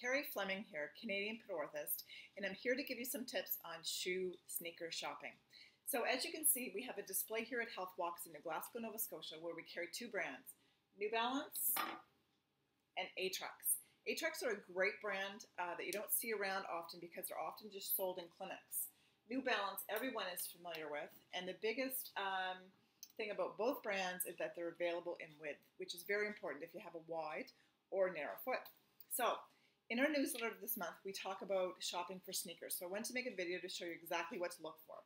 Karey Fleming here, Canadian Pedorthist, and I'm here to give you some tips on shoe sneaker shopping. So as you can see, we have a display here at Health Walks in New Glasgow, Nova Scotia, where we carry two brands, New Balance and Orthotics. Orthotics are a great brand that you don't see around often because they're often just sold in clinics. New Balance, everyone is familiar with, and the biggest thing about both brands is that they're available in width, which is very important if you have a wide or narrow foot. So, in our newsletter this month, we talk about shopping for sneakers. So I wanted to make a video to show you exactly what to look for.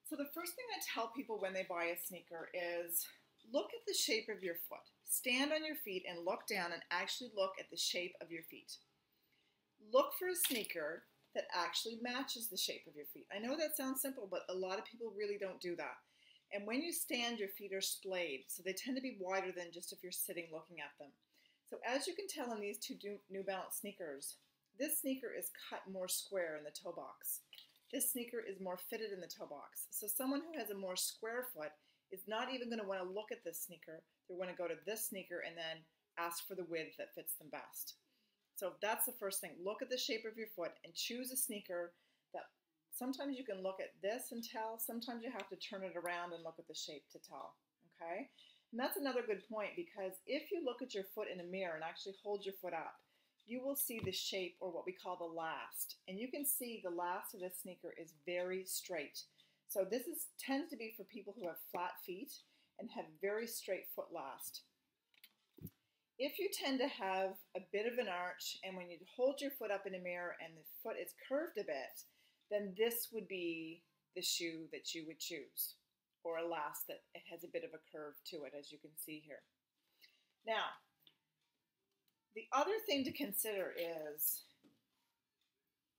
So the first thing I tell people when they buy a sneaker is look at the shape of your foot. Stand on your feet and look down and actually look at the shape of your feet. Look for a sneaker that actually matches the shape of your feet. I know that sounds simple, but a lot of people really don't do that. And when you stand, your feet are splayed, so they tend to be wider than just if you're sitting looking at them. So as you can tell in these two New Balance sneakers, this sneaker is cut more square in the toe box. This sneaker is more fitted in the toe box. So someone who has a more square foot is not even going to want to look at this sneaker. They're going to go to this sneaker and then ask for the width that fits them best. So that's the first thing. Look at the shape of your foot and choose a sneaker that sometimes you can look at this and tell. Sometimes you have to turn it around and look at the shape to tell. Okay? And that's another good point, because if you look at your foot in a mirror and actually hold your foot up, you will see the shape, or what we call the last. And you can see the last of this sneaker is very straight. So this tends to be for people who have flat feet and have very straight foot last. If you tend to have a bit of an arch, and when you hold your foot up in a mirror and the foot is curved a bit, then this would be the shoe that you would choose, or a last that it has a bit of a curve to it, as you can see here. Now, the other thing to consider is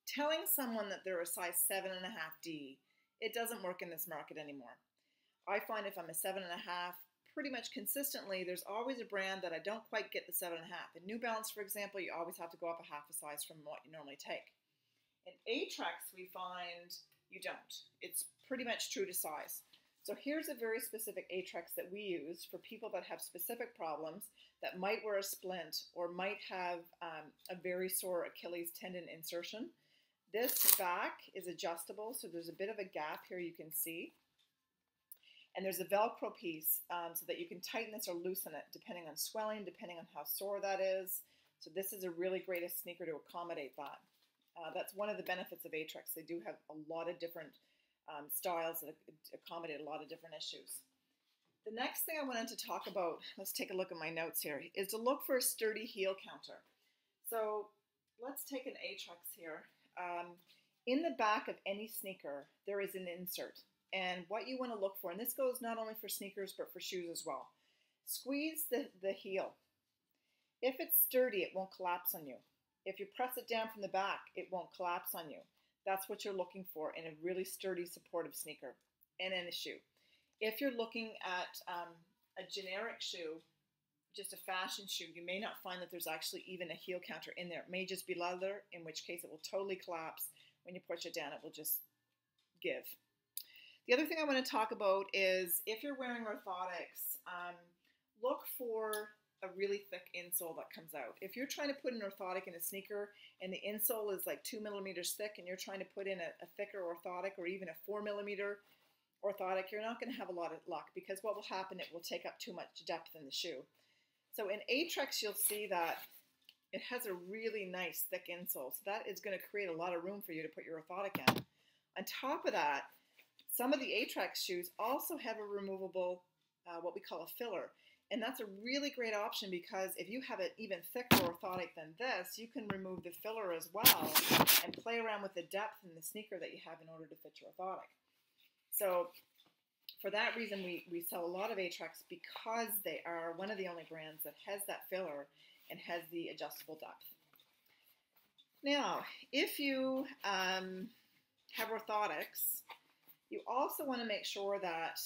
telling someone that they're a size 7.5D. It doesn't work in this market anymore. I find if I'm a 7.5, pretty much consistently, there's always a brand that I don't quite get the 7.5. In New Balance, for example, you always have to go up a half a size from what you normally take. In Orthotics, we find you don't. It's pretty much true to size. So here's a very specific Orthotics that we use for people that have specific problems, that might wear a splint or might have a very sore Achilles tendon insertion. This back is adjustable, so there's a bit of a gap here you can see. And there's a Velcro piece so that you can tighten this or loosen it depending on swelling, depending on how sore that is. So this is a really great sneaker to accommodate that. That's one of the benefits of Orthotics. They do have a lot of different styles that accommodate a lot of different issues. The next thing I wanted to talk about, let's take a look at my notes here, is to look for a sturdy heel counter. So let's take an Orthotics here. In the back of any sneaker, there is an insert. And what you want to look for, and this goes not only for sneakers but for shoes as well, squeeze the heel. If it's sturdy, it won't collapse on you. If you press it down from the back, it won't collapse on you. That's what you're looking for in a really sturdy, supportive sneaker and in a shoe. If you're looking at a generic shoe, just a fashion shoe, you may not find that there's actually even a heel counter in there. It may just be leather, in which case it will totally collapse. When you push it down, it will just give. The other thing I want to talk about is if you're wearing orthotics, look for a really thick insole that comes out. If you're trying to put an orthotic in a sneaker and the insole is like 2 millimeters thick and you're trying to put in a thicker orthotic or even a 4 millimeter orthotic, you're not going to have a lot of luck, because what will happen, it will take up too much depth in the shoe. So in Orthotics, you'll see that it has a really nice thick insole. So that is going to create a lot of room for you to put your orthotic in. On top of that, some of the Orthotics shoes also have a removable, what we call a filler. And that's a really great option, because if you have an even thicker orthotic than this, you can remove the filler as well and play around with the depth in the sneaker that you have in order to fit your orthotic. So for that reason, we sell a lot of Orthotics, because they are one of the only brands that has that filler and has the adjustable depth. Now, if you have orthotics, you also want to make sure that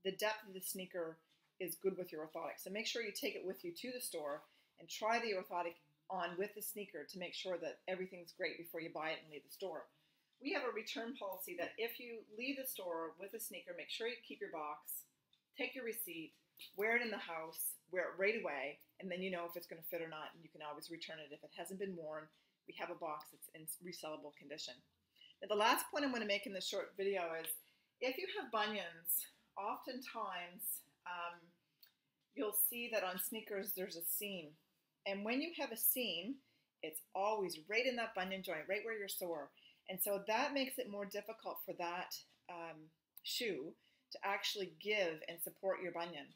the depth of the sneaker is good with your orthotic. So make sure you take it with you to the store and try the orthotic on with the sneaker to make sure that everything's great before you buy it and leave the store. We have a return policy that if you leave the store with a sneaker, make sure you keep your box, take your receipt, wear it in the house, wear it right away, and then you know if it's going to fit or not, and you can always return it if it hasn't been worn. We have a box that's in resellable condition. Now, the last point I'm going to make in this short video is if you have bunions, oftentimes you'll see that on sneakers there's a seam. And when you have a seam, it's always right in that bunion joint, right where you're sore. And so that makes it more difficult for that shoe to actually give and support your bunion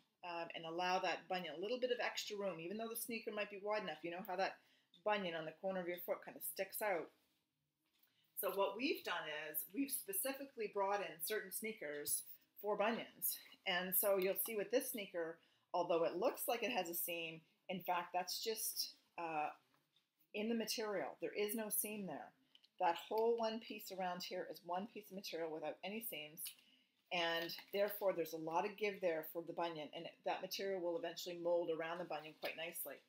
and allow that bunion a little bit of extra room. Even though the sneaker might be wide enough, you know how that bunion on the corner of your foot kind of sticks out. So what we've done is we've specifically brought in certain sneakers for bunions. And so you'll see with this sneaker, although it looks like it has a seam, in fact, that's just in the material. There is no seam there. That whole one piece around here is one piece of material without any seams, and therefore there's a lot of give there for the bunion, and that material will eventually mold around the bunion quite nicely.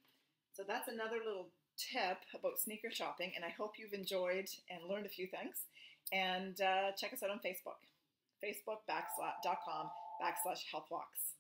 So that's another little tip about sneaker shopping, and I hope you've enjoyed and learned a few things. And check us out on Facebook, facebook.com/healthwalks.